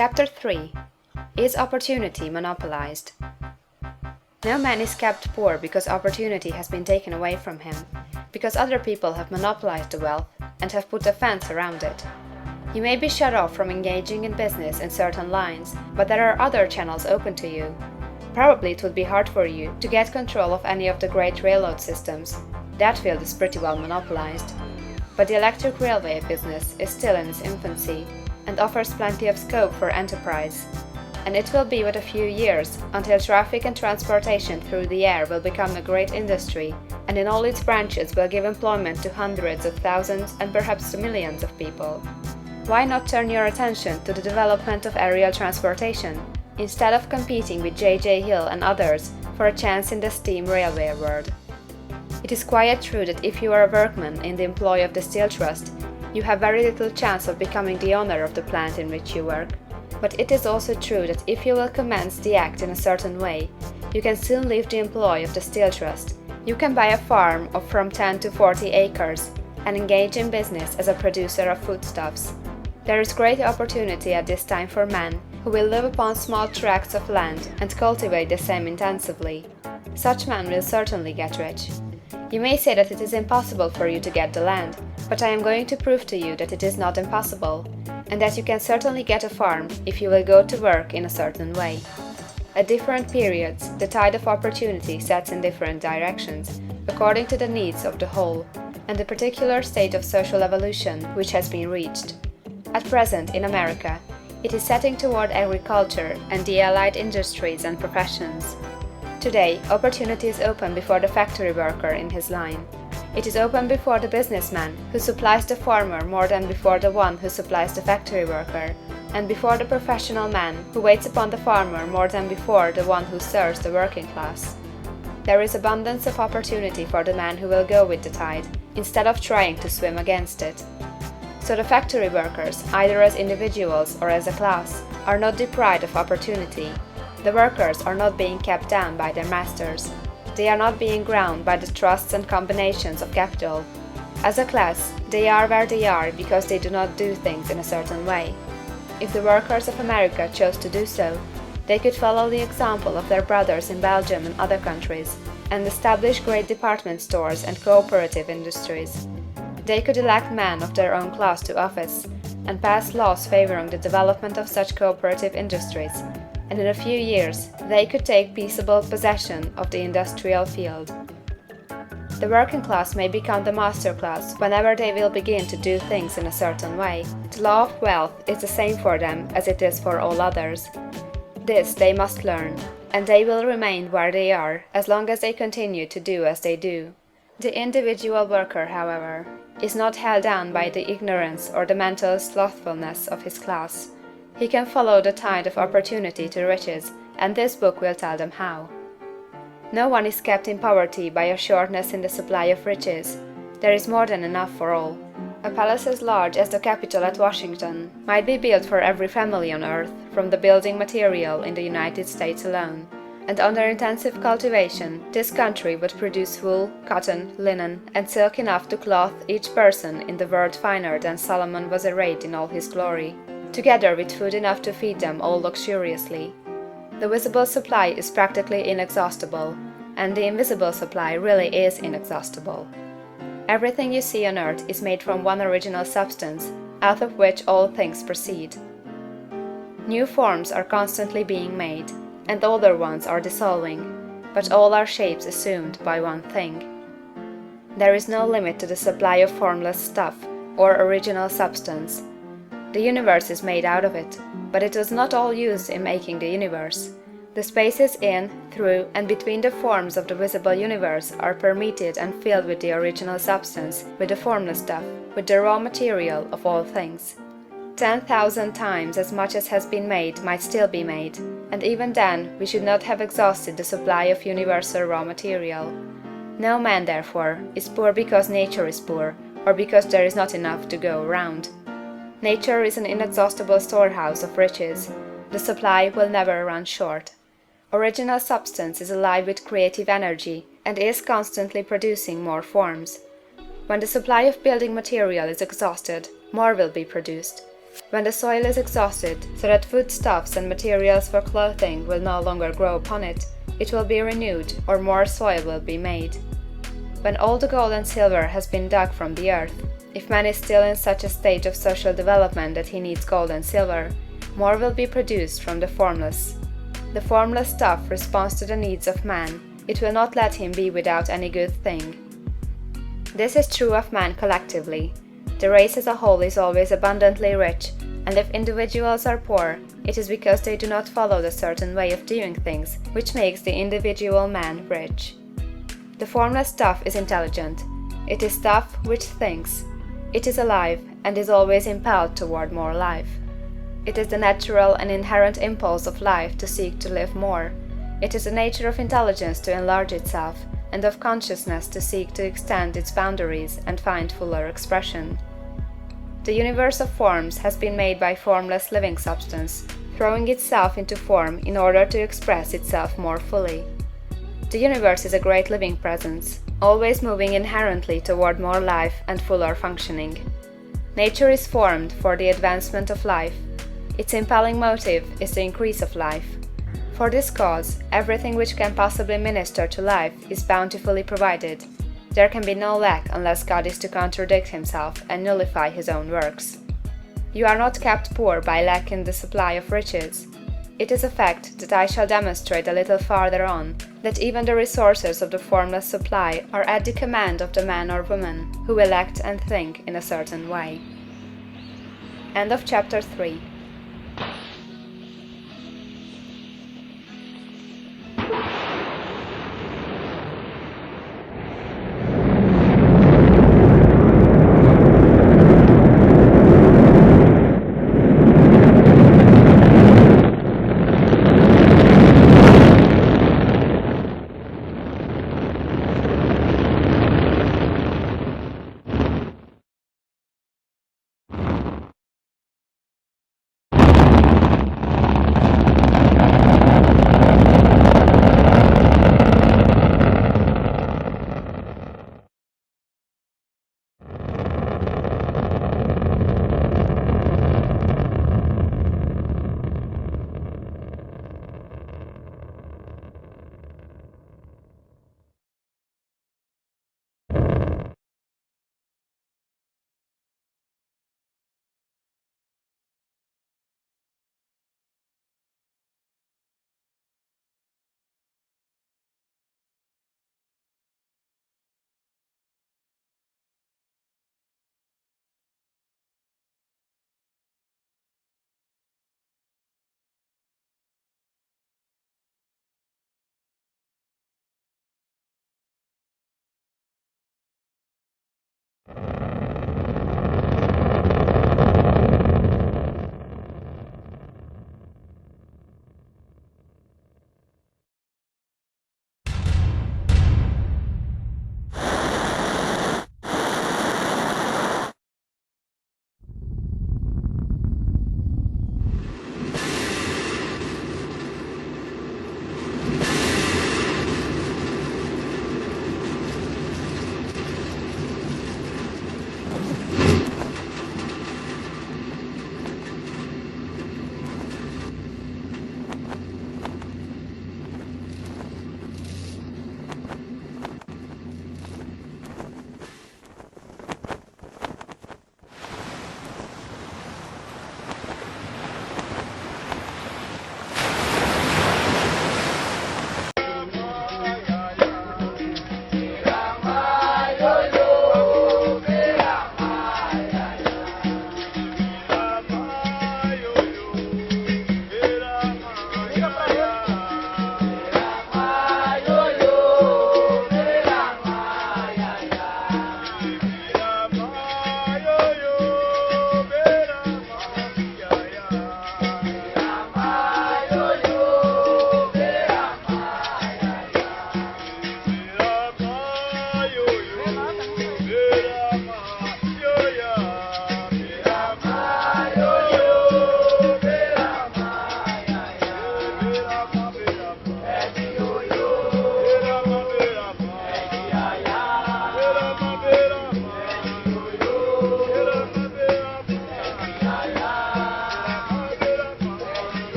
Chapter 3. Is opportunity monopolized? No man is kept poor because opportunity has been taken away from him, because other people have monopolized the wealth and have put a fence around it. You may be shut off from engaging in business in certain lines, but there are other channels open to you. Probably it would be hard for you to get control of any of the great railroad systems. That field is pretty well monopolized. But the electric railway business is still in its infancy and offers plenty of scope for enterprise. And it will be but a few years until traffic and transportation through the air will become a great industry, and in all its branches will give employment to hundreds of thousands and perhaps to millions of people. Why not turn your attention to the development of aerial transportation, instead of competing with J.J. Hill and others for a chance in the steam railway world? It is quite true that if you are a workman in the employ of the Steel Trust, you have very little chance of becoming the owner of the plant in which you work. But it is also true that if you will commence the act in a certain way, you can soon leave the employ of the Steel Trust. You can buy a farm of from 10 to 40 acres and engage in business as a producer of foodstuffs. There is great opportunity at this time for men who will live upon small tracts of land and cultivate the same intensively. Such men will certainly get rich. You may say that it is impossible for you to get the land, but I am going to prove to you that it is not impossible, and that you can certainly get a farm if you will go to work in a certain way. At different periods, the tide of opportunity sets in different directions, according to the needs of the whole, and the particular state of social evolution which has been reached. At present, in America, it is setting toward agriculture and the allied industries and professions. Today, opportunity is open before the factory worker in his line. It is open before the businessman who supplies the farmer more than before the one who supplies the factory worker, and before the professional man who waits upon the farmer more than before the one who serves the working class. There is abundance of opportunity for the man who will go with the tide, instead of trying to swim against it. So the factory workers, either as individuals or as a class, are not deprived of opportunity. The workers are not being kept down by their masters. They are not being ground by the trusts and combinations of capital. As a class, they are where they are because they do not do things in a certain way. If the workers of America chose to do so, they could follow the example of their brothers in Belgium and other countries, and establish great department stores and cooperative industries. They could elect men of their own class to office, and pass laws favoring the development of such cooperative industries, and in a few years they could take peaceable possession of the industrial field. The working class may become the master class whenever they will begin to do things in a certain way. The law of wealth is the same for them as it is for all others. This they must learn, and they will remain where they are as long as they continue to do as they do. The individual worker, however, is not held down by the ignorance or the mental slothfulness of his class. He can follow the tide of opportunity to riches, and this book will tell them how. No one is kept in poverty by a shortness in the supply of riches. There is more than enough for all. A palace as large as the Capitol at Washington might be built for every family on earth from the building material in the United States alone. And under intensive cultivation, this country would produce wool, cotton, linen, and silk enough to clothe each person in the world finer than Solomon was arrayed in all his glory, together with food enough to feed them all luxuriously. The visible supply is practically inexhaustible, and the invisible supply really is inexhaustible. Everything you see on earth is made from one original substance, out of which all things proceed. New forms are constantly being made, and older ones are dissolving, but all are shapes assumed by one thing. There is no limit to the supply of formless stuff, or original substance. The universe is made out of it, but it was not all used in making the universe. The spaces in, through, and between the forms of the visible universe are permeated and filled with the original substance, with the formless stuff, with the raw material of all things. 10,000 times as much as has been made might still be made, and even then we should not have exhausted the supply of universal raw material. No man, therefore, is poor because nature is poor, or because there is not enough to go around. Nature is an inexhaustible storehouse of riches. The supply will never run short. Original substance is alive with creative energy and is constantly producing more forms. When the supply of building material is exhausted, more will be produced. When the soil is exhausted, so that foodstuffs and materials for clothing will no longer grow upon it, it will be renewed, or more soil will be made. When all the gold and silver has been dug from the earth, if man is still in such a stage of social development that he needs gold and silver, more will be produced from the formless. The formless stuff responds to the needs of man. It will not let him be without any good thing. This is true of man collectively. The race as a whole is always abundantly rich, and if individuals are poor, it is because they do not follow the certain way of doing things which makes the individual man rich. The formless stuff is intelligent. It is stuff which thinks. It is alive, and is always impelled toward more life. It is the natural and inherent impulse of life to seek to live more. It is the nature of intelligence to enlarge itself, and of consciousness to seek to extend its boundaries and find fuller expression. The universe of forms has been made by formless living substance, throwing itself into form in order to express itself more fully. The universe is a great living presence, always moving inherently toward more life and fuller functioning. Nature is formed for the advancement of life. Its impelling motive is the increase of life. For this cause, everything which can possibly minister to life is bountifully provided. There can be no lack unless God is to contradict himself and nullify his own works. You are not kept poor by lack in the supply of riches. It is a fact that I shall demonstrate a little farther on, that even the resources of the formless supply are at the command of the man or woman who will act and think in a certain way. End of chapter 3.